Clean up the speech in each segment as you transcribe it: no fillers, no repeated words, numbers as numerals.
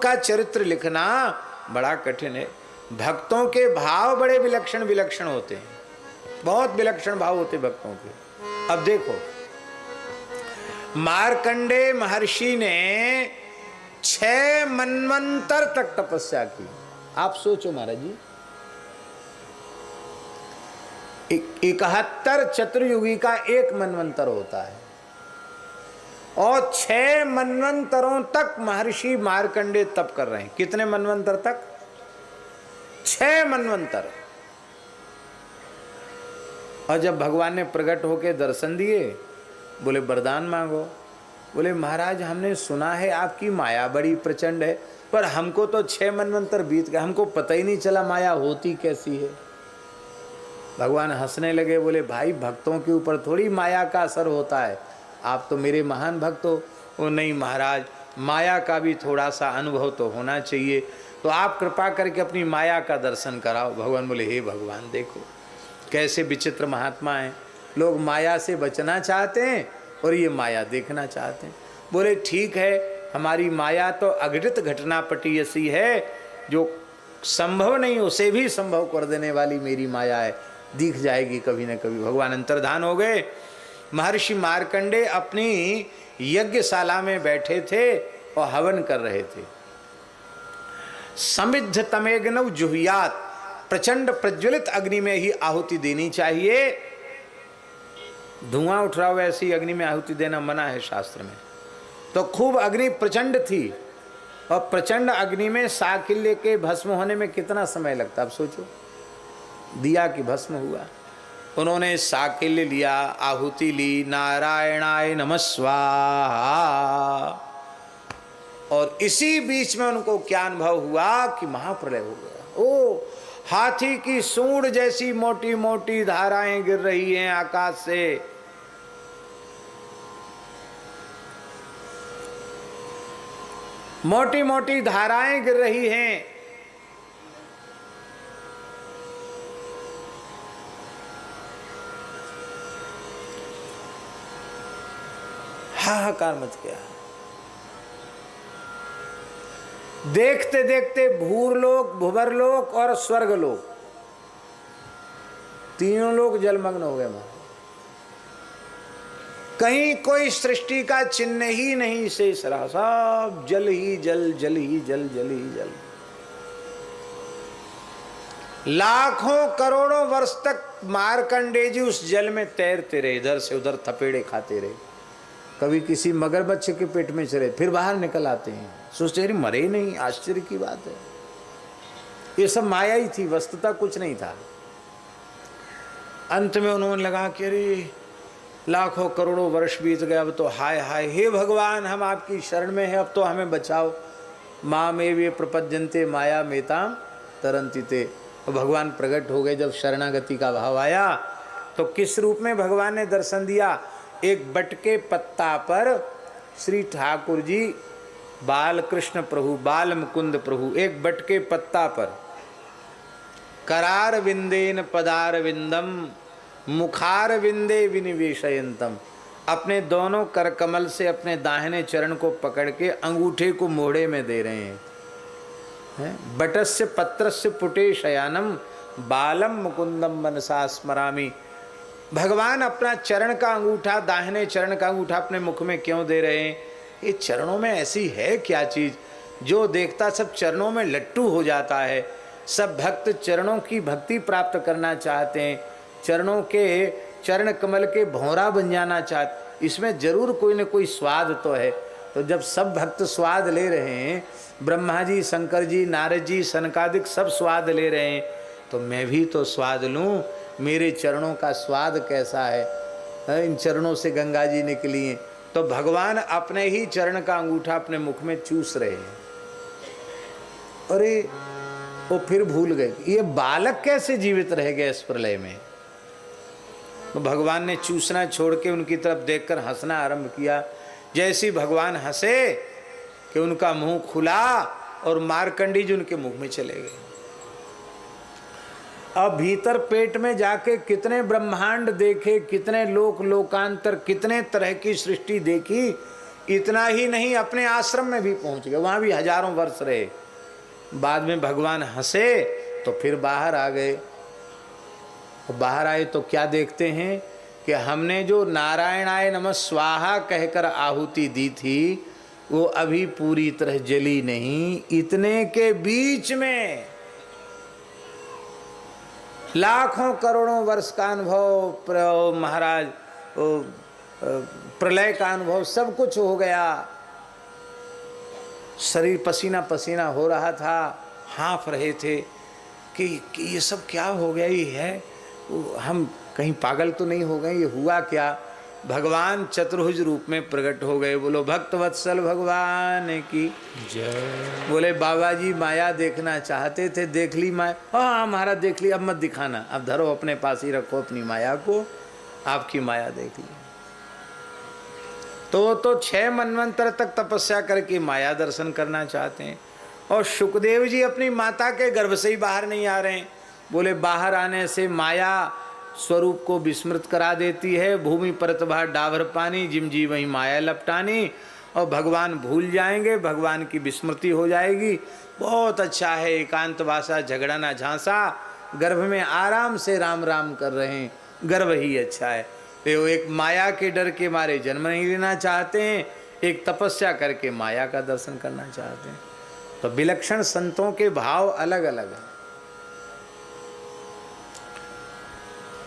का चरित्र लिखना बड़ा कठिन है। भक्तों के भाव बड़े विलक्षण विलक्षण होते हैं, बहुत विलक्षण भाव होते भक्तों के। अब देखो, मार्कंडेय महर्षि ने 6 मनवंतर तक तपस्या की। आप सोचो महाराज जी, 71 चतुर्युगी का एक मनवंतर होता है, और 6 मनवंतरों तक महर्षि मार्कंडेय तप कर रहे हैं। कितने मनवंतर तक? 6 मनवंतर। और जब भगवान ने प्रकट होकर दर्शन दिए, बोले वरदान मांगो। बोले महाराज हमने सुना है आपकी माया बड़ी प्रचंड है, पर हमको तो 6 मनवंतर बीत गए, हमको पता ही नहीं चला माया होती कैसी है। भगवान हंसने लगे, बोले भाई भक्तों के ऊपर थोड़ी माया का असर होता है, आप तो मेरे महान भक्त हो। वो नहीं महाराज, माया का भी थोड़ा सा अनुभव तो होना चाहिए, तो आप कृपा करके अपनी माया का दर्शन कराओ। भगवान बोले हे भगवान देखो कैसे विचित्र महात्मा हैं, लोग माया से बचना चाहते हैं और ये माया देखना चाहते हैं। बोले ठीक है, हमारी माया तो अघटित घटनापटी ऐसी है, जो संभव नहीं उसे भी संभव कर देने वाली मेरी माया है, दिख जाएगी कभी न कभी। भगवान अंतर्धान हो गए। महर्षि मार्कंडेय अपनी यज्ञशाला में बैठे थे और हवन कर रहे थे। समिद्ध तमेग्नौ जुहुयात, प्रचंड प्रज्वलित अग्नि में ही आहुति देनी चाहिए। धुआं उठ रहा हो ऐसी अग्नि में आहुति देना मना है शास्त्र में। तो खूब अग्नि प्रचंड थी, और प्रचंड अग्नि में साकिल्य के भस्म होने में कितना समय लगता, अब सोचो। दिया कि भस्म हुआ, उन्होंने साकिल्य लिया, आहुति ली, नारायणाय नमः स्वाहा। और इसी बीच में उनको क्या अनुभव हुआ कि महाप्रलय हो गया। ओ हाथी की सूंड जैसी मोटी मोटी धाराएं गिर रही हैं आकाश से। मोटी मोटी धाराएं गिर रही हैं। हाहाकार मच गया। देखते देखते भूरलोक, भुवरलोक और स्वर्गलोक, तीनों लोग जलमग्न हो गए। कहीं कोई सृष्टि का चिन्ह ही नहीं शेष रहा, सब जल ही जल, जल ही जल, जल ही जल। लाखों करोड़ों वर्ष तक मार्कंडेय जी उस जल में तैरते रहे, इधर से उधर थपेड़े खाते रहे। कभी किसी मगरमच्छ के पेट में चले, फिर बाहर निकल आते हैं, सोचते अरे मरे ही नहीं, आश्चर्य की बात है। ये सब माया ही थी, वस्तुतः कुछ नहीं था। अंत में उन्होंने लगा कि अरे लाखों करोड़ों वर्ष बीत गए, अब तो हाय हाय, हे भगवान हम आपकी शरण में हैं, अब तो हमें बचाओ। माँ में वे प्रपद्यन्ते माया मेताम तरन्ति ते। भगवान प्रकट हो गए। जब शरणागति का भाव आया तो किस रूप में भगवान ने दर्शन दिया? एक बट के पत्ता पर श्री ठाकुर जी बाल कृष्ण प्रभु, बाल मुकुंद प्रभु, एक बट के पत्ता पर करार विंदेन पदार विंदम मुखार विंदे विनिवेशयंतम, अपने दोनों कर कमल से अपने दाहिने चरण को पकड़ के अंगूठे को मोड़े में दे रहे हैं। बटस्य पत्रस्य पुटे शयानम बालम मुकुंदम मनसा स्मरामि। भगवान अपना चरण का अंगूठा, दाहिने चरण का अंगूठा अपने मुख में क्यों दे रहे हैं? ये चरणों में ऐसी है क्या चीज, जो देखता सब चरणों में लट्टू हो जाता है। सब भक्त चरणों की भक्ति प्राप्त करना चाहते हैं, चरणों के चरण कमल के भौरा बन जाना चाहते। इसमें जरूर कोई न कोई स्वाद तो है। तो जब सब भक्त स्वाद ले रहे हैं, ब्रह्मा जी, शंकर जी, नारद जी, सनकादिक सब स्वाद ले रहे हैं, तो मैं भी तो स्वाद लूं। मेरे चरणों का स्वाद कैसा है? इन चरणों से गंगा जी निकली हैं। तो भगवान अपने ही चरण का अंगूठा अपने मुख में चूस रहे हैं। अरे वो फिर भूल गए ये बालक कैसे जीवित रह गए इस प्रलय में। तो भगवान ने चूसना छोड़ के उनकी तरफ देखकर हंसना आरंभ किया। जैसे भगवान हंसे कि उनका मुंह खुला और मार्कंडेय जी उनके मुख में चले गए। अब भीतर पेट में जाके कितने ब्रह्मांड देखे, कितने लोक लोकांतर, कितने तरह की सृष्टि देखी, इतना ही नहीं, अपने आश्रम में भी पहुंच गए, वहां भी हजारों वर्ष रहे। बाद में भगवान हंसे तो फिर बाहर आ गए। बाहर आए तो क्या देखते हैं कि हमने जो नारायणाय नमः स्वाहा कहकर आहुति दी थी वो अभी पूरी तरह जली नहीं। इतने के बीच में लाखों करोड़ों वर्ष का अनुभव, महाराज प्रलय का अनुभव, सब कुछ हो गया। शरीर पसीना पसीना हो रहा था, हाँफ रहे थे कि ये सब क्या हो गया, ये है, हम कहीं पागल तो नहीं हो गए, ये हुआ क्या। भगवान चतुर्भुज रूप में प्रकट हो गए। बोलो भक्तवत्सल भगवान की जय। बोले बाबा जी माया देखना चाहते थे, देख ली माया। हाँ महाराज देख ली, अब मत दिखाना, अब धरो अपने पास ही रखो अपनी माया को, आपकी माया देख ली। तो 6 मनवंतर तक तपस्या करके माया दर्शन करना चाहते हैं। और शुकदेव जी अपनी माता के गर्भ से ही बाहर नहीं आ रहे हैं। बोले बाहर आने से माया स्वरूप को विस्मृत करा देती है। भूमि परतभा डाभर पानी, जिम जी वही माया लपटानी, और भगवान भूल जाएंगे, भगवान की विस्मृति हो जाएगी। बहुत अच्छा है, एकांत वासा झगड़ा ना झांसा, गर्भ में आराम से राम राम कर रहे हैं, गर्भ ही अच्छा है। तो एक माया के डर के मारे जन्म नहीं लेना चाहते हैं, एक तपस्या करके माया का दर्शन करना चाहते हैं। तो विलक्षण संतों के भाव अलग अलग हैं।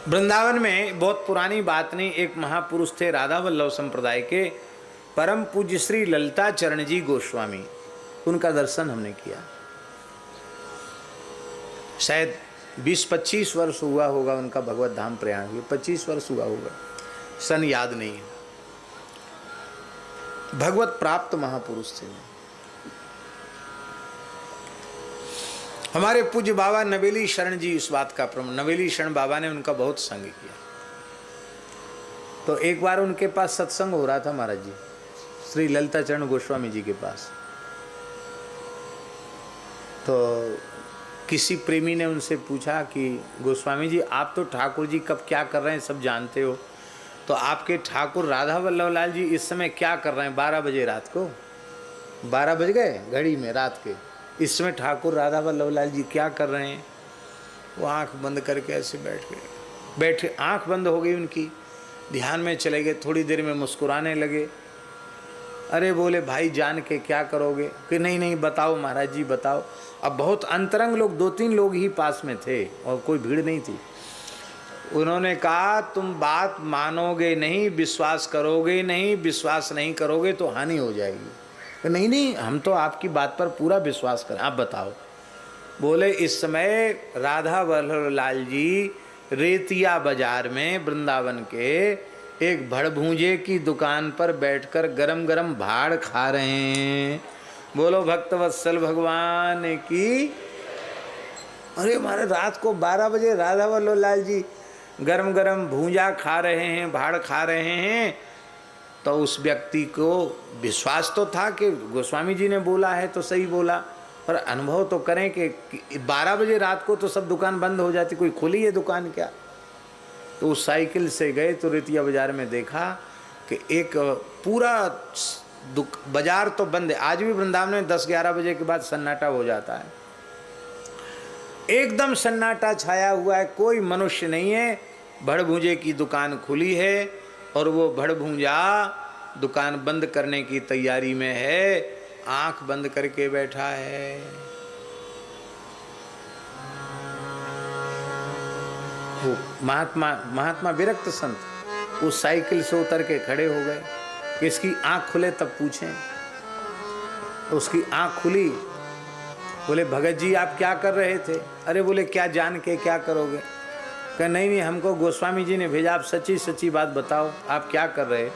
वृंदावन में बहुत पुरानी बात नहीं, एक महापुरुष थे राधा वल्लभ संप्रदाय के परम पूज्य श्री ललिता चरण जी गोस्वामी, उनका दर्शन हमने किया। शायद 20-25 वर्ष हुआ होगा उनका भगवत धाम प्रयाण हुए, 25 वर्ष हुआ होगा, सन याद नहीं है। भगवत प्राप्त महापुरुष थे। हमारे पूज्य बाबा नवेली शरण जी इस बात का प्रमाण, नवेली शरण बाबा ने उनका बहुत संग किया। तो एक बार उनके पास सत्संग हो रहा था महाराज जी, श्री ललिता चरण गोस्वामी जी के पास। तो किसी प्रेमी ने उनसे पूछा कि गोस्वामी जी आप तो ठाकुर जी कब क्या कर रहे हैं सब जानते हो, तो आपके ठाकुर राधा वल्लभ लाल जी इस समय क्या कर रहे हैं? 12 बजे रात को, 12 बज गए घड़ी में रात के, इस समय ठाकुर राधा वल्लभ लाल जी क्या कर रहे हैं? वो आंख बंद करके ऐसे बैठ गए, बैठे, आंख बंद हो गई उनकी, ध्यान में चले गए। थोड़ी देर में मुस्कुराने लगे। अरे बोले भाई जान के क्या करोगे? कि नहीं नहीं बताओ महाराज जी बताओ। अब बहुत अंतरंग लोग, 2-3 लोग ही पास में थे और कोई भीड़ नहीं थी। उन्होंने कहा तुम बात मानोगे नहीं, विश्वास करोगे नहीं, विश्वास नहीं करोगे तो हानि हो जाएगी। नहीं नहीं हम तो आपकी बात पर पूरा विश्वास करें, आप बताओ। बोले इस समय राधा वल्लभ लाल जी रेतिया बाजार में वृंदावन के एक भड़भूंजे की दुकान पर बैठकर गरम गरम भाड़ खा रहे हैं। बोलो भक्तवत्सल भगवान की। अरे हमारे रात को 12 बजे राधा वल्लभ लाल जी गरम गरम भूंजा खा रहे हैं, भाड़ खा रहे हैं। तो उस व्यक्ति को विश्वास तो था कि गोस्वामी जी ने बोला है तो सही बोला, पर अनुभव तो करें कि 12 बजे रात को तो सब दुकान बंद हो जाती, कोई खुली है दुकान क्या? तो उस साइकिल से गए तो रेतिया बाजार में देखा कि एक पूरा बाजार तो बंद है। आज भी वृंदावन में 10-11 बजे के बाद सन्नाटा हो जाता है, एकदम सन्नाटा छाया हुआ है, कोई मनुष्य नहीं है। भड़भूंजे की दुकान खुली है और वो भड़भूंजा दुकान बंद करने की तैयारी में है, आंख बंद करके बैठा है। वो महात्मा विरक्त संत उस साइकिल से उतर के खड़े हो गए, इसकी आंख खुले तब पूछें। उसकी आंख खुली। बोले भगत जी आप क्या कर रहे थे? अरे बोले क्या जान के क्या करोगे? कहा नहीं हमको गोस्वामी जी ने भेजा, आप सच्ची सच्ची बात बताओ आप क्या कर रहे?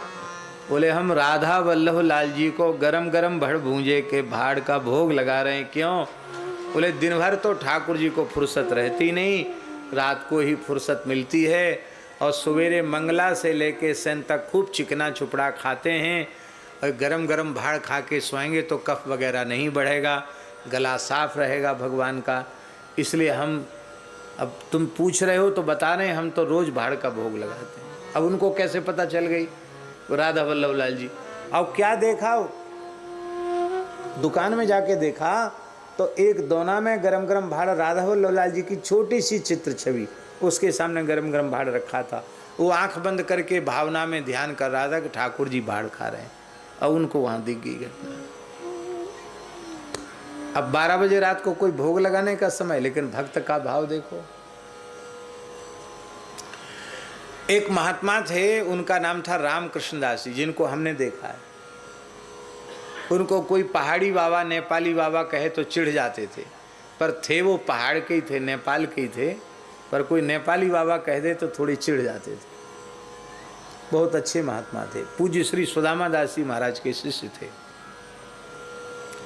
बोले हम राधा वल्लभ लाल जी को गरम गरम भड़भूंजे के भाड़ का भोग लगा रहे हैं। क्यों? बोले दिन भर तो ठाकुर जी को फुर्सत रहती नहीं, रात को ही फुर्सत मिलती है, और सवेरे मंगला से लेके सन तक खूब चिकना चुपड़ा खाते हैं, और गरम गरम भाड़ खा के सोएंगे तो कफ वगैरह नहीं बढ़ेगा, गला साफ रहेगा भगवान का। इसलिए हम, अब तुम पूछ रहे हो तो बता रहे हैं, हम तो रोज़ भाड़ का भोग लगाते हैं। अब उनको कैसे पता चल गई राधा वल्लभ लाल जी? अब क्या देखा, दुकान में जाके देखा तो एक दोना में गरम गरम भाड़, राधा वल्लभ लाल जी की छोटी सी चित्र छवि उसके सामने गरम गरम भाड़ रखा था। वो आंख बंद करके भावना में ध्यान कर रहा था कि ठाकुर जी भाड़ खा रहे हैं, और उनको वहां दिख गई घटना। अब 12 बजे रात को कोई भोग लगाने का समय, लेकिन भक्त का भाव देखो। एक महात्मा थे, उनका नाम था रामकृष्ण दास जी, जिनको हमने देखा है। उनको कोई पहाड़ी बाबा, नेपाली बाबा कहे तो चिढ़ जाते थे, पर थे वो पहाड़ के ही थे, नेपाल के ही थे, पर कोई नेपाली बाबा कह दे तो थोड़ी चिढ़ जाते थे। बहुत अच्छे महात्मा थे, पूज्य श्री सुदामा दास जी महाराज के शिष्य थे,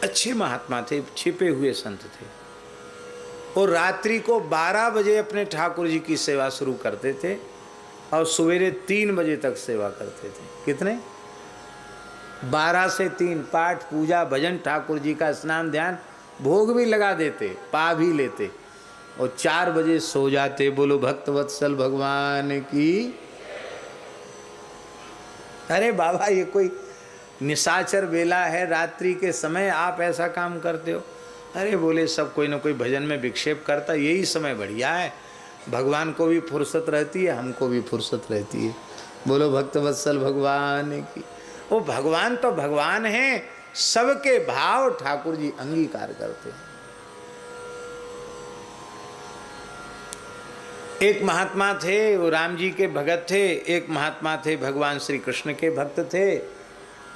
अच्छे महात्मा थे, छिपे हुए संत थे। और रात्रि को 12 बजे अपने ठाकुर जी की सेवा शुरू करते थे और सवेरे 3 बजे तक सेवा करते थे। कितने? 12 से 3, पाठ पूजा भजन, ठाकुर जी का स्नान ध्यान, भोग भी लगा देते, पा भी लेते और 4 बजे सो जाते। बोलो भक्त वत्सल भगवान की। अरे बाबा, ये कोई निशाचर बेला है, रात्रि के समय आप ऐसा काम करते हो? अरे बोले, सब कोई ना कोई भजन में विक्षेप करता, यही समय बढ़िया है, भगवान को भी फुर्सत रहती है, हमको भी फुर्सत रहती है। बोलो भक्त वत्सल भगवान की। वो भगवान तो भगवान हैं, सबके भाव ठाकुर जी अंगीकार करते हैं। एक महात्मा थे, वो राम जी के भगत थे, एक महात्मा थे भगवान श्री कृष्ण के भक्त थे,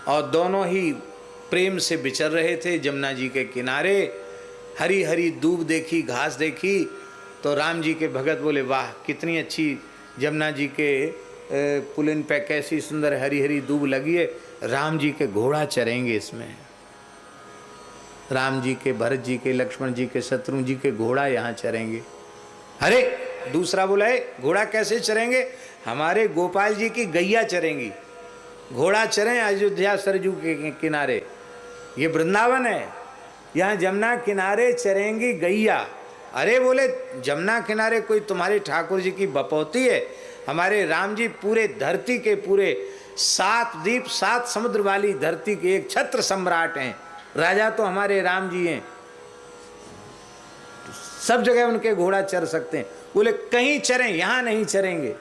और दोनों ही प्रेम से विचर रहे थे जमुना जी के किनारे। हरी हरी दूब देखी, घास देखी, तो राम जी के भगत बोले, वाह कितनी अच्छी जमुना जी के पुलिन पे कैसी सुंदर हरी हरी दूब लगी है, राम जी के घोड़ा चरेंगे इसमें। राम जी के, भरत जी के, लक्ष्मण जी के, शत्रुघ्न जी के घोड़ा यहाँ चरेंगे। अरे दूसरा बोला, है घोड़ा कैसे चरेंगे? हमारे गोपाल जी की गैया चरेंगी। घोड़ा चरें अयोध्या सरजू के किनारे, ये वृंदावन है, यहाँ जमुना किनारे चरेंगी गैया। अरे बोले, जमुना किनारे कोई तुम्हारे ठाकुर जी की बपौती है? हमारे राम जी पूरे धरती के पूरे 7 द्वीप 7 समुद्र वाली धरती के एक छत्र सम्राट हैं, राजा तो हमारे राम जी हैं, सब जगह उनके घोड़ा चर सकते हैं। बोले कहीं चरें, यहाँ नहीं चरेंगे,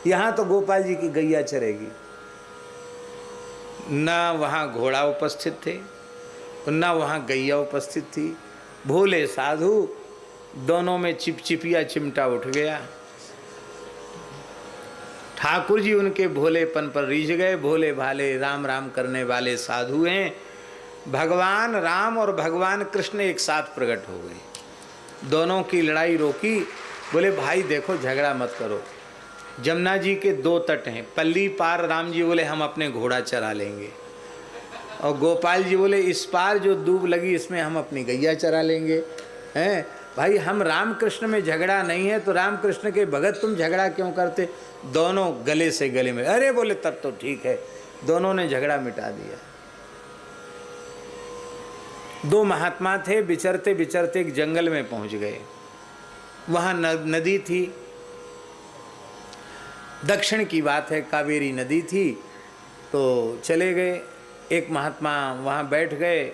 यहाँ तो गोपाल जी की गैया चरेगी। ना वहाँ घोड़ा उपस्थित थे, ना वहाँ गैया उपस्थित थी। भोले साधु, दोनों में चिपचिपिया चिमटा उठ गया। ठाकुर जी उनके भोलेपन पर रीझ गए। भोले भाले राम राम करने वाले साधु हैं। भगवान राम और भगवान कृष्ण एक साथ प्रकट हो गए, दोनों की लड़ाई रोकी। बोले भाई देखो, झगड़ा मत करो, जमुना जी के 2 तट हैं, पल्ली पार राम जी बोले हम अपने घोड़ा चरा लेंगे, और गोपाल जी बोले इस पार जो दूब लगी इसमें हम अपनी गैया चरा लेंगे। हैं भाई, हम राम कृष्ण में झगड़ा नहीं है तो राम कृष्ण के भगत तुम झगड़ा क्यों करते? दोनों गले से गले में। अरे बोले तब तो ठीक है, दोनों ने झगड़ा मिटा दिया। 2 महात्मा थे, विचरते विचरते एक जंगल में पहुंच गए। वहां नदी थी, दक्षिण की बात है, कावेरी नदी थी। तो चले गए, एक महात्मा वहाँ बैठ गए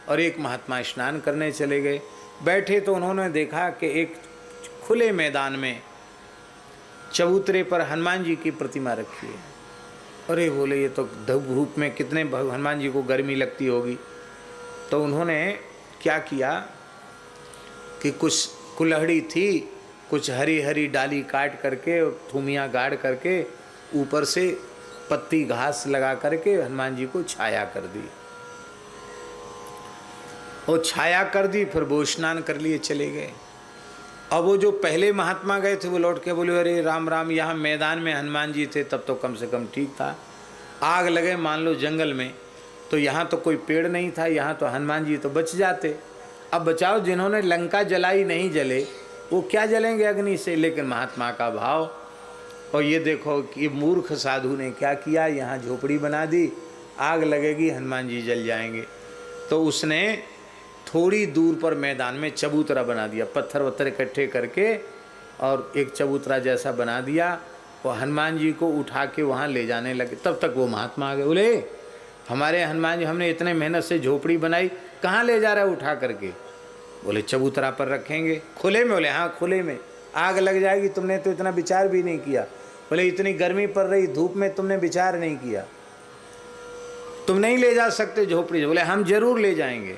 और एक महात्मा स्नान करने चले गए। बैठे तो उन्होंने देखा कि एक खुले मैदान में चबूतरे पर हनुमान जी की प्रतिमा रखी है। अरे बोले, ये तो धूप में कितने हनुमान जी को गर्मी लगती होगी। तो उन्होंने क्या किया कि कुछ कुल्हड़ी थी, कुछ हरी हरी डाली काट करके और थूमियाँ गाड़ करके ऊपर से पत्ती घास लगा करके हनुमान जी को छाया कर दी। और छाया कर दी, फिर वो स्नान कर लिए चले गए। अब वो जो पहले महात्मा गए थे वो लौट के बोले, अरे राम राम, यहाँ मैदान में हनुमान जी थे तब तो कम से कम ठीक था, आग लगे मान लो जंगल में तो यहाँ तो कोई पेड़ नहीं था, यहाँ तो हनुमान जी तो बच जाते। अब बचाओ, जिन्होंने लंका जलाई नहीं जले वो क्या जलेंगे अग्नि से? लेकिन महात्मा का भाव। और ये देखो कि मूर्ख साधु ने क्या किया, यहाँ झोपड़ी बना दी, आग लगेगी हनुमान जी जल जाएंगे। तो उसने थोड़ी दूर पर मैदान में चबूतरा बना दिया, पत्थर वत्थर इकट्ठे करके और एक चबूतरा जैसा बना दिया। वो हनुमान जी को उठा के वहाँ ले जाने लगे। तब तक वो महात्मा आ गए। बोले हमारे हनुमान जी, हमने इतने मेहनत से झोपड़ी बनाई, कहाँ ले जा रहा है उठा करके? बोले चबूतरा पर रखेंगे। खुले में? बोले हाँ खुले में। आग लग जाएगी, तुमने तो इतना विचार भी नहीं किया। बोले इतनी गर्मी पड़ रही, धूप में तुमने विचार नहीं किया, तुम नहीं ले जा सकते झोपड़ी। बोले हम जरूर ले जाएंगे।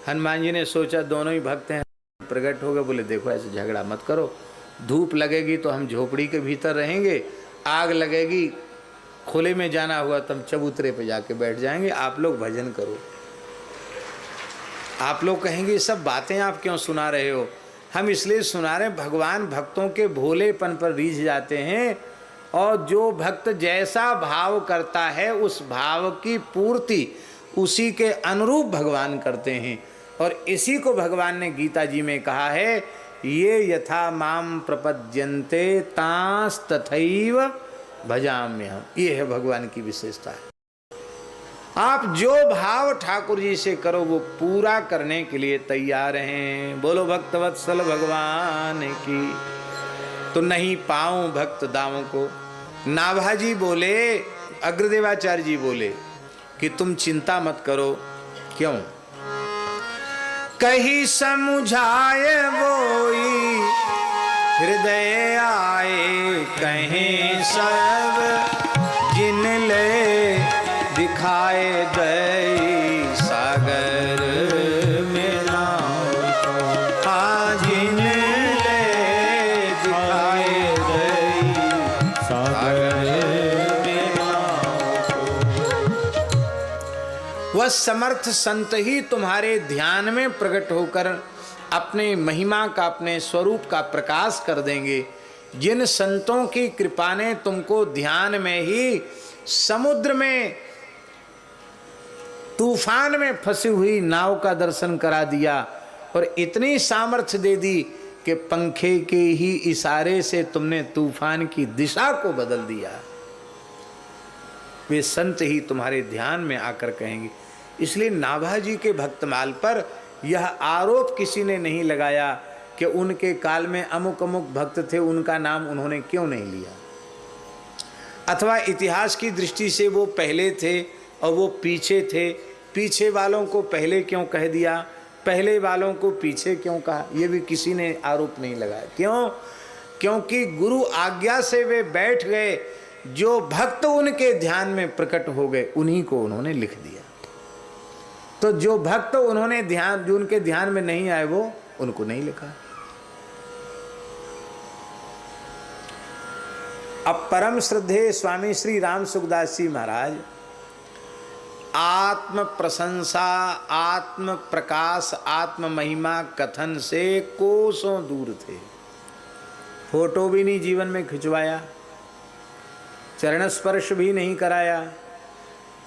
हनुमान जी ने सोचा दोनों ही भक्त हैं, प्रकट हो गए। बोले देखो ऐसे झगड़ा मत करो, धूप लगेगी तो हम झोपड़ी के भीतर रहेंगे, आग लगेगी खुले में जाना हुआ तो हम चबूतरे पे जाके बैठ जाएंगे, आप लोग भजन करो। आप लोग कहेंगे सब बातें आप क्यों सुना रहे हो? हम इसलिए सुना रहे हैं, भगवान भक्तों के भोलेपन पर रीझ जाते हैं, और जो भक्त जैसा भाव करता है उस भाव की पूर्ति उसी के अनुरूप भगवान करते हैं। और इसी को भगवान ने गीता जी में कहा है, ये यथा माम प्रपद्यन्ते तांस तथैव भजाम्यहम्। ये है भगवान की विशेषता है। आप जो भाव ठाकुर जी से करो वो पूरा करने के लिए तैयार हैं। बोलो भक्तवत्सल भगवान की। तो नहीं पाऊं भक्त दामों को। नाभाजी बोले, अग्रदेवाचार्य जी बोले कि तुम चिंता मत करो। क्यों? कहीं समझाए वोई हृदय आए, कहीं सब जिन ले दिखाए दई सागर में नाव, जिन ले दिखाए दई सागर में नाव। वह समर्थ संत ही तुम्हारे ध्यान में प्रकट होकर अपने महिमा का, अपने स्वरूप का प्रकाश कर देंगे। जिन संतों की कृपा ने तुमको ध्यान में ही समुद्र में, तूफान में फंसी हुई नाव का दर्शन करा दिया और इतनी सामर्थ्य दे दी कि पंखे के ही इशारे से तुमने तूफान की दिशा को बदल दिया, वे संत ही तुम्हारे ध्यान में आकर कहेंगे। इसलिए नाभाजी के भक्तमाल पर यह आरोप किसी ने नहीं लगाया कि उनके काल में अमुक अमुक भक्त थे, उनका नाम उन्होंने क्यों नहीं लिया, अथवा इतिहास की दृष्टि से वो पहले थे और वो पीछे थे, पीछे वालों को पहले क्यों कह दिया, पहले वालों को पीछे क्यों कहा, ये भी किसी ने आरोप नहीं लगाया। क्यों? क्योंकि गुरु आज्ञा से वे बैठ गए, जो भक्त उनके ध्यान में प्रकट हो गए उन्हीं को उन्होंने लिख दिया। तो जो भक्त उन्होंने ध्यान, जो उनके ध्यान में नहीं आए वो उनको नहीं लिखा। अब परम श्रद्धेय स्वामी श्री राम सुखदास जी महाराज आत्म प्रशंसा, आत्म प्रकाश, आत्म महिमा कथन से कोसों दूर थे। फोटो भी नहीं जीवन में खिंचवाया, चरण स्पर्श भी नहीं कराया,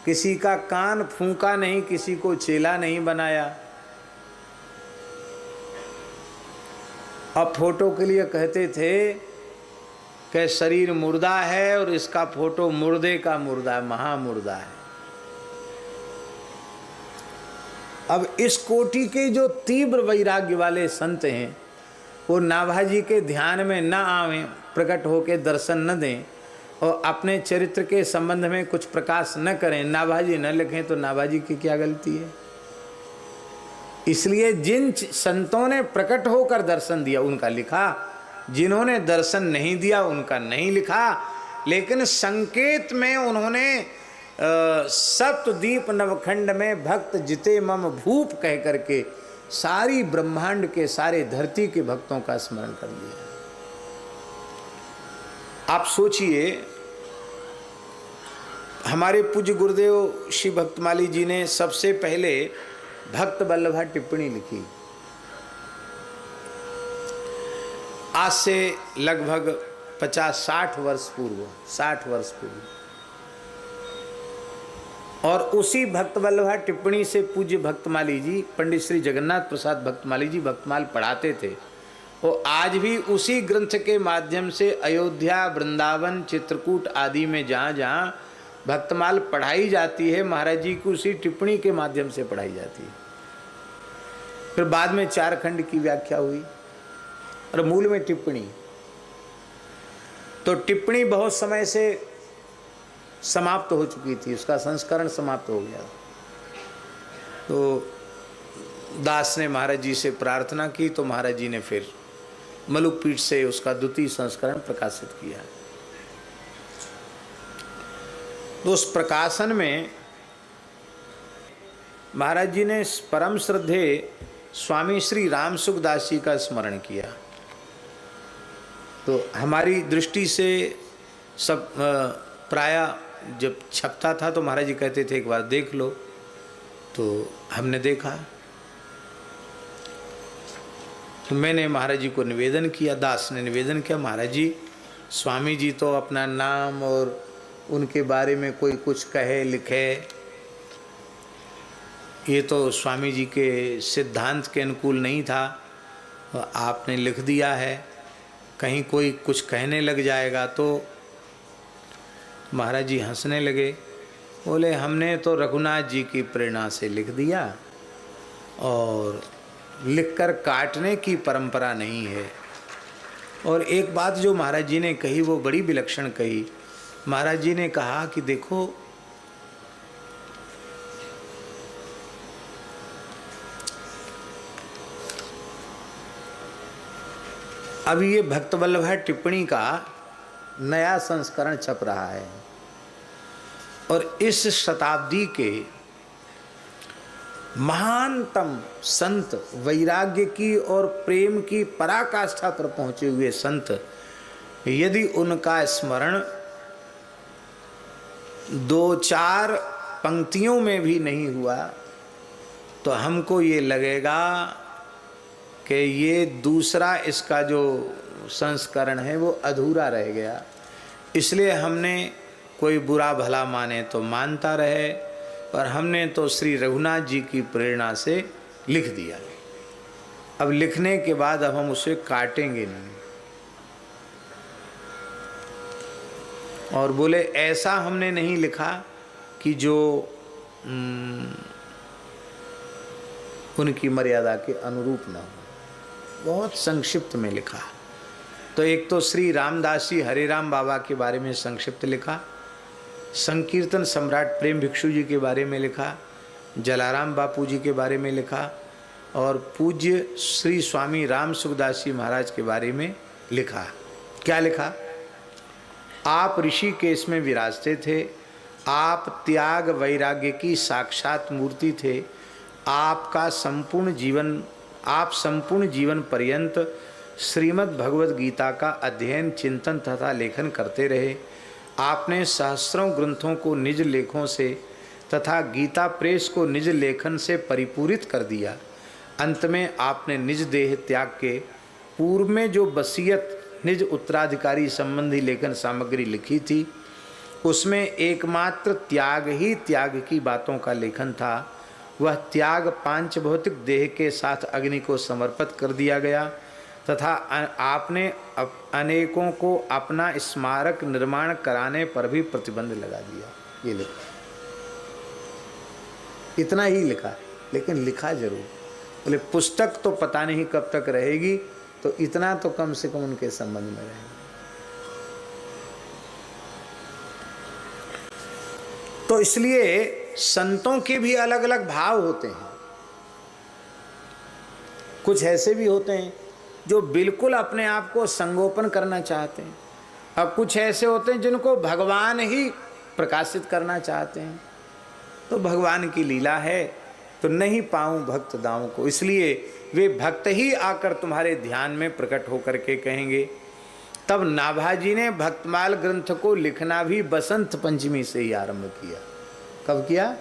किसी का कान फूंका नहीं, किसी को चेला नहीं बनाया। अब फोटो के लिए कहते थे कि शरीर मुर्दा है और इसका फोटो मुर्दे का मुर्दा है, महामुर्दा है। अब इस कोटि के जो तीव्र वैराग्य वाले संत हैं वो नाभाजी के ध्यान में न आवें, प्रकट होकर दर्शन न दें और अपने चरित्र के संबंध में कुछ प्रकाश न करें, नाभाजी न लिखें, तो नाभाजी की क्या गलती है? इसलिए जिन संतों ने प्रकट होकर दर्शन दिया उनका लिखा, जिन्होंने दर्शन नहीं दिया उनका नहीं लिखा। लेकिन संकेत में उन्होंने सप्तद्वीप नवखंड में भक्त जिते मम भूप कह करके सारी ब्रह्मांड के, सारे धरती के भक्तों का स्मरण कर लिया। आप सोचिए, हमारे पूज्य गुरुदेव श्री भक्तमाली जी ने सबसे पहले भक्त वल्लभा टिप्पणी लिखी, आज से लगभग 50-60 वर्ष पूर्व, 60 वर्ष पूर्व। और उसी भक्त वल्लभा टिप्पणी से पूज्य भक्तमाली जी, पंडित श्री जगन्नाथ प्रसाद भक्तमाली जी भक्तमाल पढ़ाते थे। और आज भी उसी ग्रंथ के माध्यम से अयोध्या, वृंदावन, चित्रकूट आदि में जहाँ जहाँ भक्तमाल पढ़ाई जाती है, महाराज जी की उसी टिप्पणी के माध्यम से पढ़ाई जाती है। फिर बाद में 4 खंड की व्याख्या हुई और मूल में टिप्पणी। तो टिप्पणी बहुत समय से समाप्त हो चुकी थी, उसका संस्करण समाप्त हो गया। तो दास ने महाराज जी से प्रार्थना की, तो महाराज जी ने फिर मलुकपीठ से उसका द्वितीय संस्करण प्रकाशित किया। तो उस प्रकाशन में महाराज जी ने परम श्रद्धेय स्वामी श्री राम सुखदास जी का स्मरण किया। तो हमारी दृष्टि से सब प्राय जब छपता था तो महाराज जी कहते थे एक बार देख लो, तो हमने देखा। तो मैंने महाराज जी को निवेदन किया, दास ने निवेदन किया, महाराज जी स्वामी जी तो अपना नाम और उनके बारे में कोई कुछ कहे लिखे, ये तो स्वामी जी के सिद्धांत के अनुकूल नहीं था, आपने लिख दिया है, कहीं कोई कुछ कहने लग जाएगा। तो महाराज जी हंसने लगे, बोले हमने तो रघुनाथ जी की प्रेरणा से लिख दिया और लिखकर काटने की परंपरा नहीं है। और एक बात जो महाराज जी ने कही वो बड़ी विलक्षण कही। महाराज जी ने कहा कि देखो अभी ये भक्त वल्लभ टिप्पणी का नया संस्करण छप रहा है और इस शताब्दी के महानतम संत, वैराग्य की और प्रेम की पराकाष्ठा पर पहुंचे हुए संत, यदि उनका स्मरण 2-4 पंक्तियों में भी नहीं हुआ तो हमको ये लगेगा कि ये दूसरा इसका जो संस्करण है वो अधूरा रह गया। इसलिए हमने कोई बुरा भला माने तो मानता रहे, पर हमने तो श्री रघुनाथ जी की प्रेरणा से लिख दिया। अब लिखने के बाद अब हम उसे काटेंगे नहीं। और बोले ऐसा हमने नहीं लिखा कि जो उनकी मर्यादा के अनुरूप न हो, बहुत संक्षिप्त में लिखा। तो एक तो श्री रामदास जी हरे राम बाबा के बारे में संक्षिप्त लिखा, संकीर्तन सम्राट प्रेम भिक्षु जी के बारे में लिखा, जलाराम बापू जी के बारे में लिखा और पूज्य श्री स्वामी राम सुखदास जी महाराज के बारे में लिखा। क्या लिखा? आप ऋषि केश में विराजते थे, आप त्याग वैराग्य की साक्षात मूर्ति थे, आप संपूर्ण जीवन पर्यंत श्रीमद् भगवद गीता का अध्ययन, चिंतन तथा लेखन करते रहे। आपने सहस्रों ग्रंथों को निज लेखों से तथा गीता प्रेस को निज लेखन से परिपूरित कर दिया। अंत में आपने निज देह त्याग के पूर्व में जो वसीयत निज उत्तराधिकारी संबंधी लेखन सामग्री लिखी थी, उसमें एकमात्र त्याग ही त्याग की बातों का लेखन था। वह त्याग पांच भौतिक देह के साथ अग्नि को समर्पित कर दिया गया तथा आपने अनेकों को अपना स्मारक निर्माण कराने पर भी प्रतिबंध लगा दिया। ये लिखा, इतना ही लिखा, लेकिन लिखा जरूर। बोले पुस्तक तो पता नहीं कब तक रहेगी, तो इतना तो कम से कम उनके संबंध में रहेगा। तो इसलिए संतों के भी अलग अलग भाव होते हैं। कुछ ऐसे भी होते हैं जो बिल्कुल अपने आप को संगोपन करना चाहते हैं, और कुछ ऐसे होते हैं जिनको भगवान ही प्रकाशित करना चाहते हैं। तो भगवान की लीला है, तो नहीं पाऊं भक्त दाऊं को, इसलिए वे भक्त ही आकर तुम्हारे ध्यान में प्रकट होकर के कहेंगे। तब नाभाजी ने भक्तमाल ग्रंथ को लिखना भी बसंत पंचमी से ही आरंभ किया। कब किया?